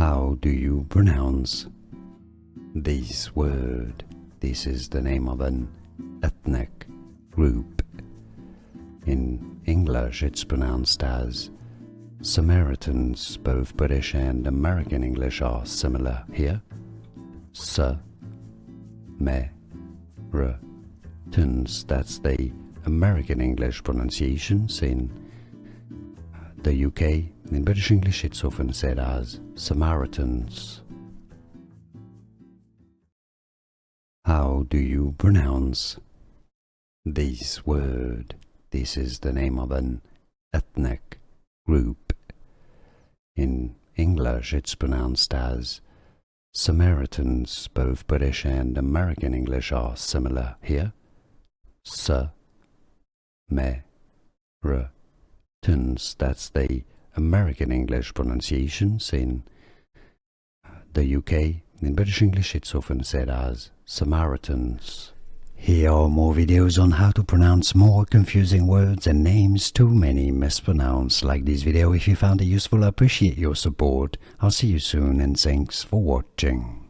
How do you pronounce this word? This is the name of an ethnic group. In English, it's pronounced as Samaritans. Both British and American English are similar here. Samaritans, that's the American English pronunciations. In the UK, in British English, it's often said as Samaritans. How do you pronounce this word? This is the name of an ethnic group. In English, it's pronounced as Samaritans. Both British and American English are similar here. Samaritans, that's the American English pronunciations. In the UK, in British English, it's often said as Samaritans. Here are more videos on how to pronounce more confusing words and names too many mispronounced. Like this video if you found it useful. I appreciate your support. I'll see you soon and thanks for watching.